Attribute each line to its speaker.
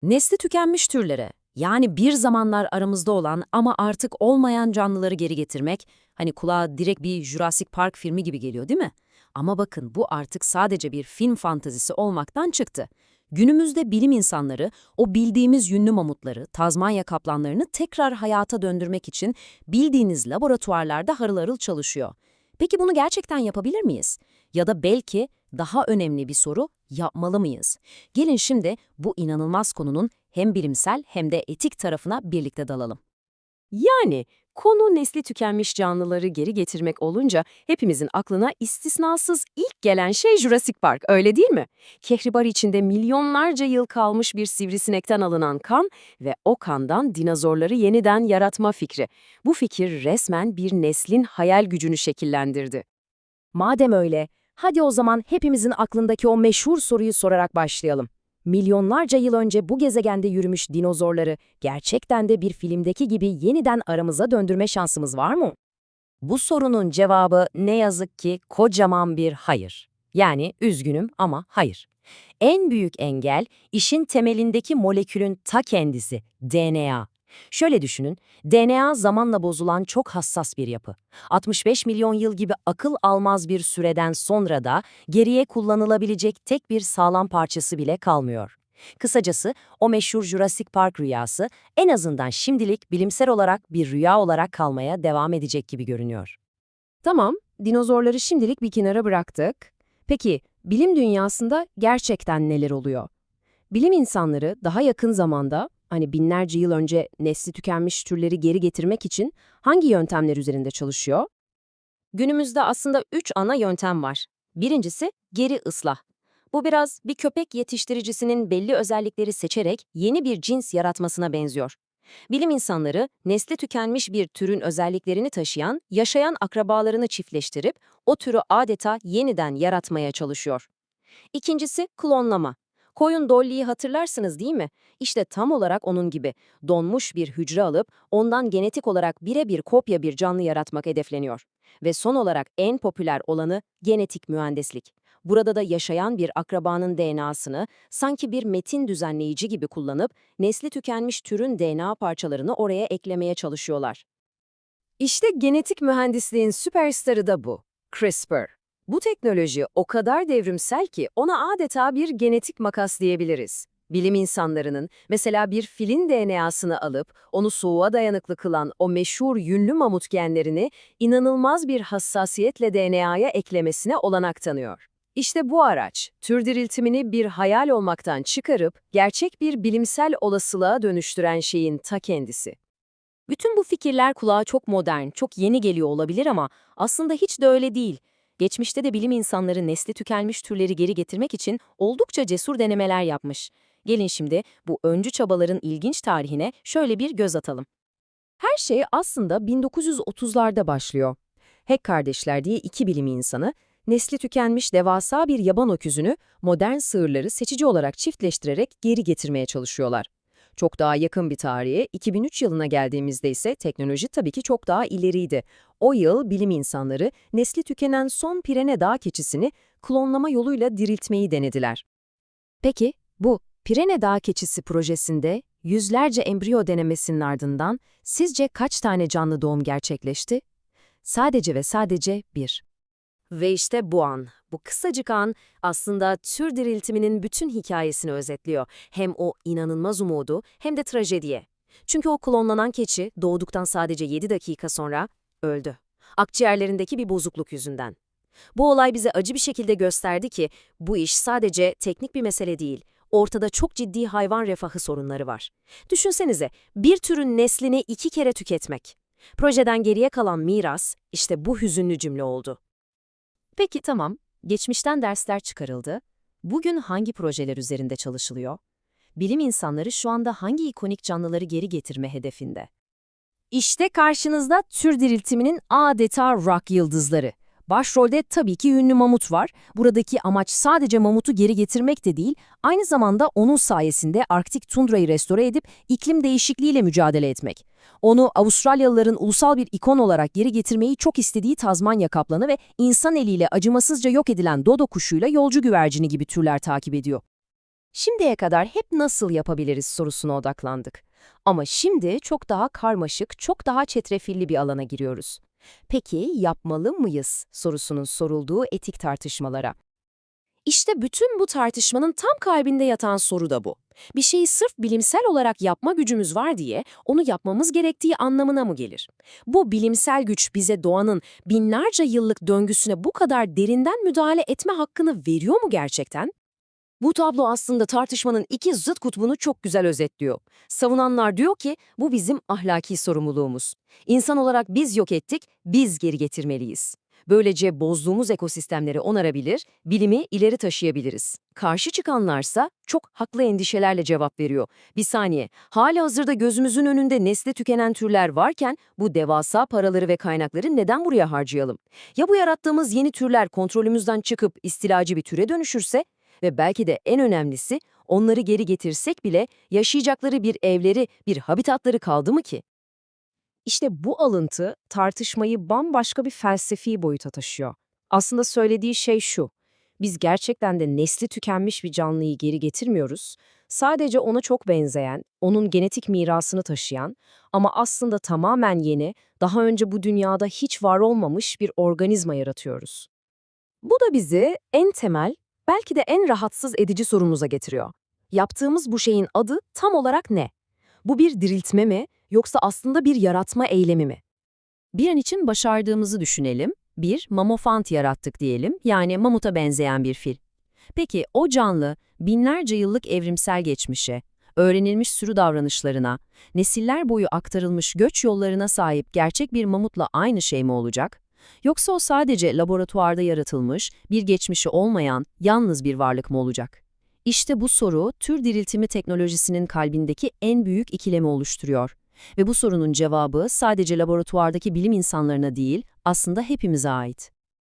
Speaker 1: Nesli tükenmiş türlere, yani bir zamanlar aramızda olan ama artık olmayan canlıları geri getirmek, hani kulağa direkt bir Jurassic Park filmi gibi geliyor değil mi? Ama bakın bu artık sadece bir film fantazisi olmaktan çıktı. Günümüzde bilim insanları o bildiğimiz yünlü mamutları, Tazmanya kaplanlarını tekrar hayata döndürmek için bildiğiniz laboratuvarlarda harıl harıl çalışıyor. Peki bunu gerçekten yapabilir miyiz? Ya da belki daha önemli bir soru, yapmalı mıyız? Gelin şimdi bu inanılmaz konunun hem bilimsel hem de etik tarafına birlikte dalalım.
Speaker 2: Yani konu nesli tükenmiş canlıları geri getirmek olunca hepimizin aklına istisnasız ilk gelen şey Jurassic Park, öyle değil mi? Kehribar içinde milyonlarca yıl kalmış bir sivrisinekten alınan kan ve o kandan dinozorları yeniden yaratma fikri. Bu fikir resmen bir neslin hayal gücünü şekillendirdi.
Speaker 3: Madem öyle, hadi o zaman hepimizin aklındaki o meşhur soruyu sorarak başlayalım. Milyonlarca yıl önce bu gezegende yürümüş dinozorları gerçekten de bir filmdeki gibi yeniden aramıza döndürme şansımız var mı? Bu sorunun cevabı ne yazık ki kocaman bir hayır. Yani üzgünüm ama hayır. En büyük engel işin temelindeki molekülün ta kendisi, DNA. Şöyle düşünün, DNA zamanla bozulan çok hassas bir yapı. 65 milyon yıl gibi akıl almaz bir süreden sonra da geriye kullanılabilecek tek bir sağlam parçası bile kalmıyor. Kısacası o meşhur Jurassic Park rüyası en azından şimdilik bilimsel olarak bir rüya olarak kalmaya devam edecek gibi görünüyor.
Speaker 2: Tamam, dinozorları şimdilik bir kenara bıraktık. Peki, bilim dünyasında gerçekten neler oluyor? Bilim insanları daha yakın zamanda, hani binlerce yıl önce nesli tükenmiş türleri geri getirmek için hangi yöntemler üzerinde çalışıyor?
Speaker 1: Günümüzde aslında 3 ana yöntem var. Birincisi geri ıslah. Bu biraz bir köpek yetiştiricisinin belli özellikleri seçerek yeni bir cins yaratmasına benziyor. Bilim insanları nesli tükenmiş bir türün özelliklerini taşıyan, yaşayan akrabalarını çiftleştirip o türü adeta yeniden yaratmaya çalışıyor. İkincisi klonlama. Koyun Dolly'yi hatırlarsınız değil mi? İşte tam olarak onun gibi donmuş bir hücre alıp ondan genetik olarak birebir kopya bir canlı yaratmak hedefleniyor. Ve son olarak en popüler olanı genetik mühendislik. Burada da yaşayan bir akrabanın DNA'sını sanki bir metin düzenleyici gibi kullanıp nesli tükenmiş türün DNA parçalarını oraya eklemeye çalışıyorlar.
Speaker 2: İşte genetik mühendisliğin süperstarı da bu, CRISPR. Bu teknoloji o kadar devrimsel ki ona adeta bir genetik makas diyebiliriz. Bilim insanlarının mesela bir filin DNA'sını alıp onu soğuğa dayanıklı kılan o meşhur yünlü mamut genlerini inanılmaz bir hassasiyetle DNA'ya eklemesine olanak tanıyor. İşte bu araç, tür diriltimini bir hayal olmaktan çıkarıp gerçek bir bilimsel olasılığa dönüştüren şeyin ta kendisi.
Speaker 3: Bütün bu fikirler kulağa çok modern, çok yeni geliyor olabilir ama aslında hiç de öyle değil. Geçmişte de bilim insanları nesli tükenmiş türleri geri getirmek için oldukça cesur denemeler yapmış. Gelin şimdi bu öncü çabaların ilginç tarihine şöyle bir göz atalım.
Speaker 2: Her şey aslında 1930'larda başlıyor. Heck kardeşler diye iki bilim insanı, nesli tükenmiş devasa bir yaban öküzünü modern sığırları seçici olarak çiftleştirerek geri getirmeye çalışıyorlar. Çok daha yakın bir tarihe, 2003 yılına geldiğimizde ise teknoloji tabii ki çok daha ileriydi. O yıl bilim insanları nesli tükenen son Pirene dağ keçisini klonlama yoluyla diriltmeyi denediler. Peki, bu Pirene dağ keçisi projesinde yüzlerce embriyo denemesinin ardından sizce kaç tane canlı doğum gerçekleşti? Sadece ve sadece bir. Ve işte bu an, bu kısacık an aslında tür diriltiminin bütün hikayesini özetliyor. Hem o inanılmaz umudu hem de trajediye. Çünkü o klonlanan keçi doğduktan sadece 7 dakika sonra öldü. Akciğerlerindeki bir bozukluk yüzünden. Bu olay bize acı bir şekilde gösterdi ki bu iş sadece teknik bir mesele değil. Ortada çok ciddi hayvan refahı sorunları var. Düşünsenize, bir türün neslini 2 kere tüketmek. Projeden geriye kalan miras işte bu hüzünlü cümle oldu. Peki tamam, geçmişten dersler çıkarıldı. Bugün hangi projeler üzerinde çalışılıyor? Bilim insanları şu anda hangi ikonik canlıları geri getirme hedefinde? İşte karşınızda tür diriltiminin adeta rock yıldızları. Başrolde tabii ki ünlü mamut var. Buradaki amaç sadece mamutu geri getirmek de değil, aynı zamanda onun sayesinde Arktik tundrayı restore edip iklim değişikliğiyle mücadele etmek. Onu Avustralyalıların ulusal bir ikon olarak geri getirmeyi çok istediği Tazmanya kaplanı ve insan eliyle acımasızca yok edilen dodo kuşuyla yolcu güvercini gibi türler takip ediyor.
Speaker 3: Şimdiye kadar hep nasıl yapabiliriz sorusuna odaklandık. Ama şimdi çok daha karmaşık, çok daha çetrefilli bir alana giriyoruz. Peki yapmalı mıyız sorusunun sorulduğu etik tartışmalara.
Speaker 1: İşte bütün bu tartışmanın tam kalbinde yatan soru da bu. Bir şeyi sırf bilimsel olarak yapma gücümüz var diye onu yapmamız gerektiği anlamına mı gelir? Bu bilimsel güç bize doğanın binlerce yıllık döngüsüne bu kadar derinden müdahale etme hakkını veriyor mu gerçekten? Bu tablo aslında tartışmanın iki zıt kutbunu çok güzel özetliyor. Savunanlar diyor ki bu bizim ahlaki sorumluluğumuz. İnsan olarak biz yok ettik, biz geri getirmeliyiz. Böylece bozduğumuz ekosistemleri onarabilir, bilimi ileri taşıyabiliriz. Karşı çıkanlarsa çok haklı endişelerle cevap veriyor. Bir saniye, halihazırda gözümüzün önünde nesli tükenen türler varken bu devasa paraları ve kaynakları neden buraya harcayalım? Ya bu yarattığımız yeni türler kontrolümüzden çıkıp istilacı bir türe dönüşürse? Ve belki de en önemlisi onları geri getirsek bile yaşayacakları bir evleri, bir habitatları kaldı mı ki?
Speaker 3: İşte bu alıntı tartışmayı bambaşka bir felsefi boyuta taşıyor. Aslında söylediği şey şu: biz gerçekten de nesli tükenmiş bir canlıyı geri getirmiyoruz. Sadece ona çok benzeyen, onun genetik mirasını taşıyan ama aslında tamamen yeni, daha önce bu dünyada hiç var olmamış bir organizma yaratıyoruz. Bu da bizi en temel, belki de en rahatsız edici sorumuza getiriyor. Yaptığımız bu şeyin adı tam olarak ne? Bu bir diriltme mi, yoksa aslında bir yaratma eylemi mi? Bir an için başardığımızı düşünelim. Bir mamofant yarattık diyelim, yani mamuta benzeyen bir fil. Peki o canlı binlerce yıllık evrimsel geçmişe, öğrenilmiş sürü davranışlarına, nesiller boyu aktarılmış göç yollarına sahip gerçek bir mamutla aynı şey mi olacak? Yoksa o sadece laboratuvarda yaratılmış, bir geçmişi olmayan, yalnız bir varlık mı olacak? İşte bu soru, tür diriltimi teknolojisinin kalbindeki en büyük ikilemi oluşturuyor. Ve bu sorunun cevabı sadece laboratuvardaki bilim insanlarına değil, aslında hepimize ait.